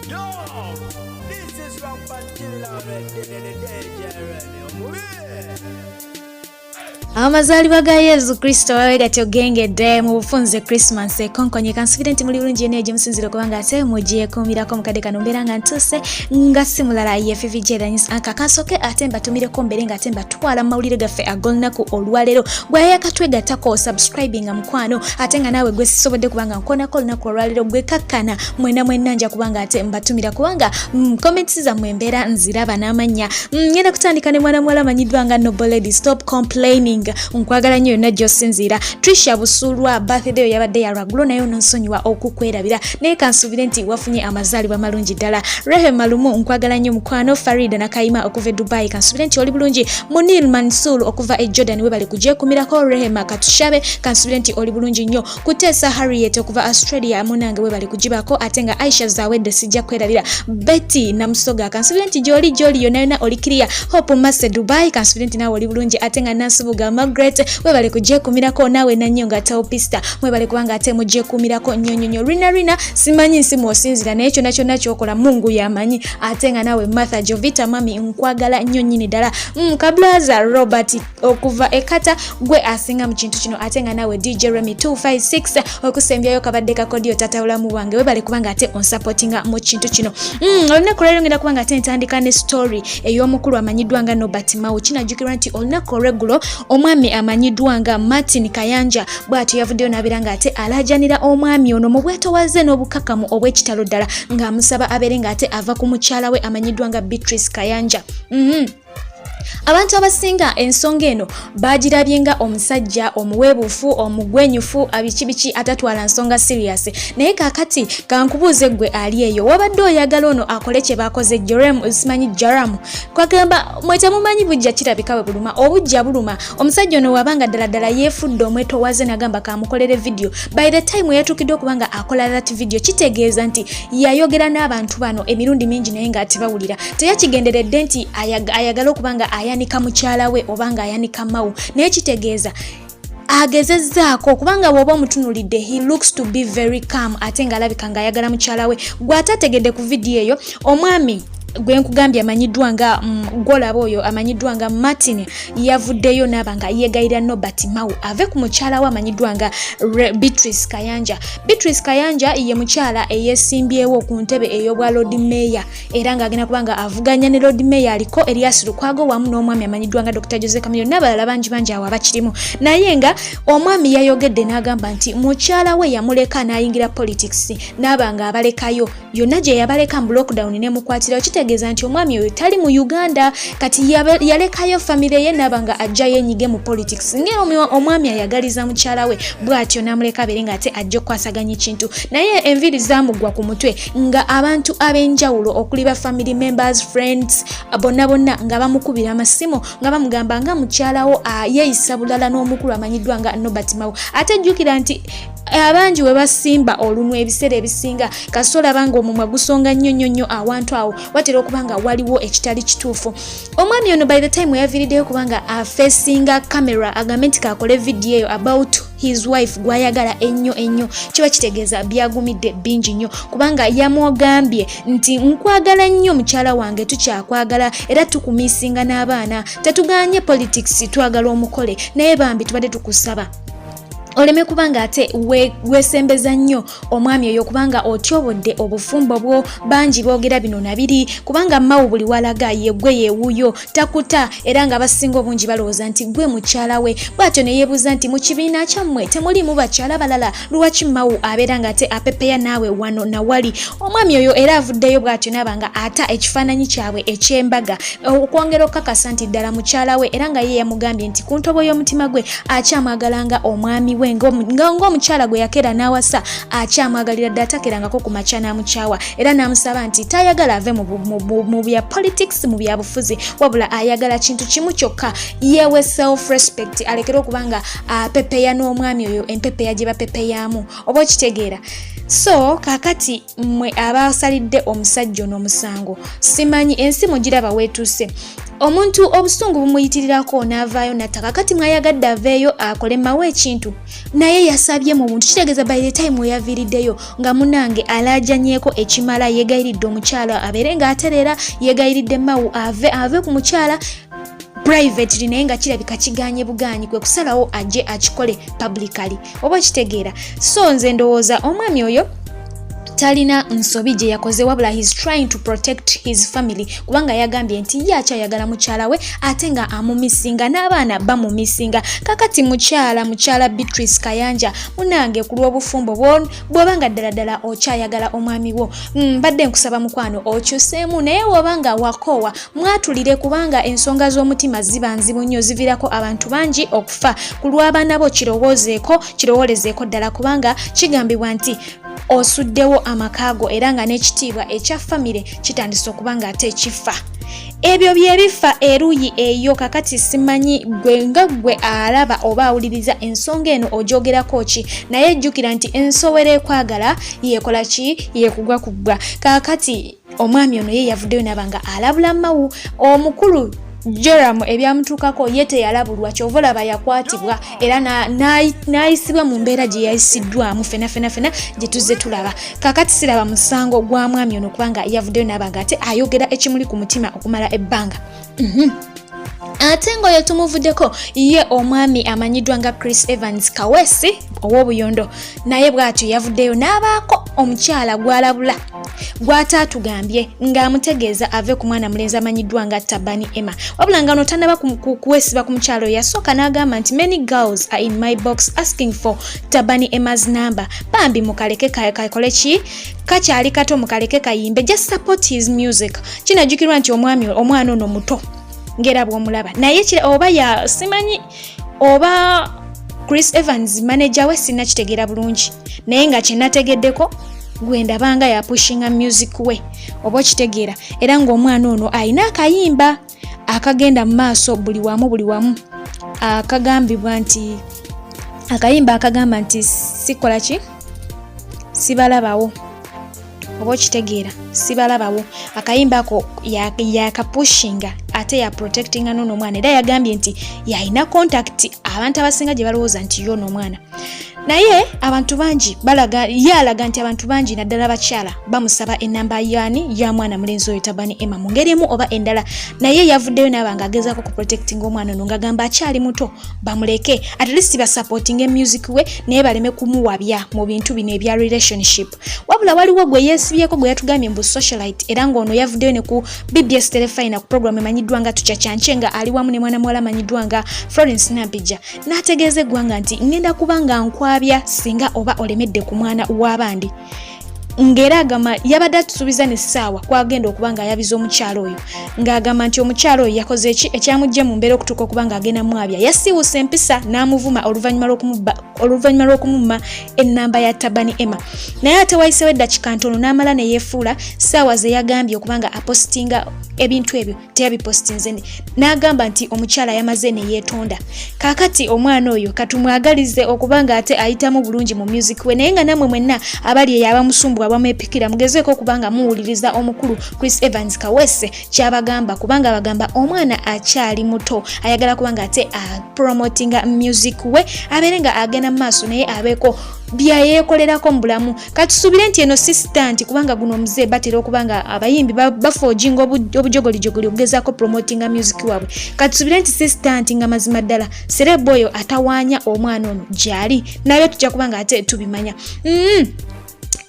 Yo, this is Rampantilla Amazaalibwa ga Yesu Kristo wawegati ogengedde mu bufunze Christmas ekonkonye kansubire nti muli bulungi ene egimusinzire kubanga ate mugiye kumirako mukadde kano mbeera nga ntuse nga simulala ye FVJ akakansoke ate mbatumireko mbere nga ate mbatwala mu mawulire gaffe ag'olunaku olwaleero gwe yakatwegattako subscribing mukwano ate nga naawe gwe sisobodde kubanga nkonako olunaku olwaleero gwe kakkana mwena nja kubanga ate mbatumira kubanga comments zammwe mbeera nziraba n'amannya ngenda kutandika ne mwana muwala amanyiddwa nga Noble Lady Stop Complaining nkwagala nnyo yonna gy'osinziira Trisha Busulwa birthday yabadde ya lwagulo naye nonsonyiwa okukwerabira naye kansubire nti wafunye amazaalibwa malungi ddala Rehe Malumu nkwagala nnyo mukwano Farida Nakayima okuva e Dubai kansubire nti oli bulungi Munir Mansour okuva e Jordan we bali kujekumirako Rehema Katushabe kansubire nti oli bulungi nnyo Kutesa Harriet okuva Australia munange we bali kujibako ate nga Aisha Zawedde sijja kwerabira Betty Namusoga kansubire nti joli yonna oli clear Hope Mase Dubai kansubire nti nawe oli bulungi ate nga Nansubuga Margaret we bali kujekumirako nawe nanyo nga Taupista we bali kubanga ate mujekumirako nnyonnyonyo Rina simanyi nsimu osinzira naye kyonna kyokola Mungu yamanyi ate nga nawe Martha Jovita mami nkwagala nnyo nnyini ddala Kablaza Robert okuva ekata gwe asinga mu kintu kino ate nga nawe DJ Remy 256 okusembyayo kabadde kakodio tatawulamu wange we bali kubanga ate onsupportinga mu kintu kino olunaku olwaleero ngenda kubanga ate ntandika ne story ey'omukulu amanyiddwa nga Nobert Mao kinajjukirwa nti olunaku olweggulo omwami amanyiddwa nga Martin Kayanja bw'atyo yavuddeyo n'abeera nga ate alajanira omwami ono mu bwetowaze n'obukakamu obw'ekitalo ddala ng'amusaba abeere nga ate ava ku mukyala we amanyiddwa nga Beatrice Kayanja Abantu abasinga ensonga eno bagirabye nga omusajja omuweebuufu omugwenyufu abikibiki atatwala nsonga serious naye kakati kankubuuze gwe ali eyo wabadde oyagala ono akole kye bakoze Jaram kwagamba mwetamumanyi bujja kirabika bwe buluma obujja buluma omusajja ono wabanga ddala yeefudde omwetowaze nagamba kamukolere video by the time yatuukidde okubanga akola that video kitegeeza nti yayogera n'abantu bano emirundi mingi naye nga tebawulira teyakigenderedde nti ayagala okubanga ayanika mukyala we obanga ayanika Mao naye kitegeeza agezezzaako kubanga bw'oba omutunulidde he looks to be very calm ate nga alabika nga ayagala mukyala we gw'atategedde ku vidiyo eyo omwami gwe nkugambye amanyiddwa nga golaba oyo amanyiddwa nga Martin yavuddeyo n'abanga yeegayirira Nobert Mao ave ku mukyala we amanyiddwa nga Beatrice Kayanja. Beatrice Kayanja ye mukyala eyeesimbyewo ku ntebe ey'obwa Lord Mayor era ng'agenda kubanga avuganya ne Lord Mayor aliko Elias Lukwago wamu n'omwami amanyiddwa nga Dr. Jose Chameleone n'abalala bangi awo abakirimu naye nga omwami yayogedde n'agamba nti mukyala we yamuleka n'ayingira politics n'abanga abalekayo yonna gye yabaleka mu lockdown n'emukwatirayo kitegeeza nti omwami oyo tali mu Uganda kati yalekayo famire ye n'abanga ajja yenyige mu politics omwami ayagaliza mukyala we bw'atyo n'amuleka abeere nga ate ajja okwasaganya ekintu naye enviri zaamugwa ku mutwe nga abantu ab'enjawulo okuli ba family members friends bonna nga bamukubira amasimu nga bamugamba nga mukyalawo yeeyisa bulala n'omukulu amanyiddwa nga Nobert Mao ate jjukira nti abangi we basimba olumu ebiseera ebisinga kasola banga omumwa gusonga nnyo awantu awo watera okubanga waliwo ekitali kituufu omwami ono by the time yaviriddeyo kubanga afesinga camera agambe nti kakole video eyo about his wife gwayagala ennyo kiba kitegeeza byagumidde bingi nnyo kubanga yamwogambye nti nkwagala nnyo mukyala wange tukyakwagala era tukumisinga n'abaana tetuganye politics twagala omukole naye bambi tubadde tukusaba oleme kubanga ate weesembeza nnyo omwami oyo kubanga otyobodde obufumbo bwo bangi boogera bino nabiri kubanga Mao buli walaga yegwe yeewuyo takuta era nga basinga obungi balowooza nti gwe mukyala we bw'atyo ne yeebuuza nti mu kibiina kyammwe temulimu bakyala balala lwaki Mao abeera nga ate apepeya naawe wano na wali omwami oyo era avuddeyo bw'atyo n'abanga ata ekifaananyi kyabwe eky'embaga okwongera okukakasa nti ddala mukyala we era nga ye yamugambye nti ku ntobo y'omutima gwe akyamwagalanga omwami we ng'omukyala gwe yakera n'awasa akyamwagalira dda atakerangako ku makya n'amukyawa era n'amusaba nti tayagala ave mu bya politics mu bya bufuzi wabula ayagala kintu kimu kyokka yewe self respect alekera okubanga apepeya n'omwami oyo empepeya gye bapepeyaamu oba okitegeera so kakati mwe abasalidde omusajja n'omusango simanyi ensi mugiraba weetuuse omuntu obusungu bumuyitirirako n'avaayo n'attaka kati mwayagadde aveeyo akole mawe ekintu naye yasabye mu buntu kitegeeza by the time weyaviiriddeyo nga munange alaajanyeko ekimala yeegayiridde omukyala abeere ng'atereera yeegayiridde mawu ave ku mukyala privately naye nga kirabika kiganye buganyi kwe kusalawo ajje akikole publicly oba kitegeera so nze ndowooza omwami oyo talina nsobi gye yakoze wabula he's trying to protect his family kubanga yagambye nti yakyayagala mukyala we ate nga amumisinga n'abaana bamumisinga kakati mukyala Beatrice Kayanja munange ku lw'obufumbo bw'oba nga ddala okyayagala omwami wo mbadde nkusaba mukwano okyuseemu naye woba nga wakoowa mwatulire kubanga ensonga z'omutima ziba nzibu nnyo ziviirako abantu bangi okufa ku lw'abaana bo kirowoolezeeko ddala kubanga kigambibwa nti osuddewo amakaago era nga n'ekitiibwa ekya famire kitandise okuba nga ate ekifa ebyo byebifa eruyi eyo kakati simanyi gwe alaba oba awuliriza ensonga eno ogyogerako ki naye jjukira nti ensowera ekwagala yeekola ki yeekugwa kakati omwami ono ye yavuddeyo nabanga alabula mawu omukulu Joram ebyamutuukako ye teyalabulwa kyova olaba yakwatibwa era n'ayisibwa mu mbeera gye yayisiddwamu fena gye tuzze tulaba kakati siraba musango gwa mwami ono kubanga yavuddeyo n'abanga ate ayogera ekimuli ku mutima okumala ebbanga ate ng'oyo tumuvuddeko ye omwami amanyiddwa nga Chris Evans Kawesi ow'obuyondo naye bw'atyo yavuddeyo n'abaako omukyala gw'alabula gw'ataatugambye ng'amutegeeza ave ku mwana mulenzi amanyiddwa nga Tabani Emma wabula nga ono tannaba kuweesiba ku mukyala oyo yasooka n'agamba nti many girls are in my box asking for Tabani Emma's number bambi mukaleke kakole ki kakyali kato mukaleke kayimbe just support his music kinajjukirwa nti omwana ono muto ngera bw'omulaba naye oba simanyi oba Chris Evans manager we sinakitegeera bulungi naye nga kyenategeddeko gwendabanga yapushinga music we oba kitegeera era ng'omwana ono alina akayimba akagenda mu maaso buli wamu akagambibwa nti akayimba akagamba nti sikola ki sibalabawo oba kitegeera sibalabawo akayimba ako yakapushinga ate ya protectinga n'ono omwana era yagambye nti yalina contact abantu abasinga gye balowooza nti yo n'omwana naye abantu bangi yalaga nti abantu bangi naddala bakyala bamusaba enamba ya mwana mulenzi oyo Tabani Emma mu ngeri emu oba endala naye yavuddeyo n'abanga agezaako ku protecting omwana ono ng'agamba akyali muto bamuleke at least basupporting music we naye baleme kumuwabya mu bintu bino ebya relationship wabula waliwo gwe yeesibyeko gwe yatugambye mbu socialite era ng'ono yavuddeyo ne ku BBS Telefina ku program emanyiddwa nga Tukyakyanche nga ali wamu ne mwana muwala amanyiddwa nga Florence Nampija n'ategeeza eggwanga nti ngenda kuba nga nkwabya singa oba olemedde ku mwana w'abandi ngera agamba yabadde atusuubiza n'essaawa kwagenda okuba nga ayabiza omukyalo oyo ng'agamba nti omukyalo oyo yakoze ekyamujja mu mbeera okutuuka okuba nga agenda mwabya yasiiwusa empisa n'amuvuma oluvannyuma lw'okumumma ennamba ya Tabani Emma naye ate wayisewo eddakiika ntono n'amala ne yeefuula ssaawa ze yagambye okuba nga apositinga ebintu ebyo teyabipositinze n'agamba nti omukyala yamaze ne yeetonda kaakati omwana oyo katumwagalize okuba nga ate ayitamu bulungi mu music we naye nga nammwe mwenna abali eyo abamusumbwa abamwepikira mugezeeko kubanga muwuliriza omukulu Chris Evans Kawese kyabagamba kubanga bagamba omwana akyali muto ayagala kubanga ate promotinga music we abeere nga agenda mu maaso naye abeeko byayeekolerako mu bulamu katusuubire nti eno sistanti kubanga guno omuze batera okubanga abayimbi bafoojinga obujogolijogoli okugezaako promotinga music waabwe katusuubire nti sistanti nga mazima ddala serebo oyo atawaanya omwana ono gyali naye tujja kubanga ate tubimanya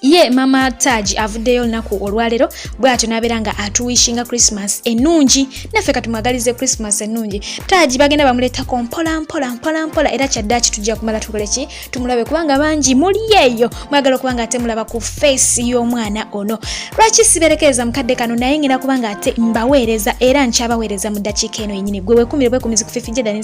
ye mama Taji avuddeyo olunaku olwaleero bw'atyo n'abeera nga atuwishinga Christmas ennungi naffe katumwagalize Christmas ennungi Taji bagenda bamuleetako mpola era kyaddaaki tujja kumala tukole ki tumulabe kubanga bangi muli eyo mwagala okubanga ate mulaba ku face y'omwana ono lwaki siberekereza mukadde kano naye ngenda kubanga ate mbaweereza era nkyabaweereza mu ddakiika eno yennyini gwe weekumirwe ku Music Fifi Jordan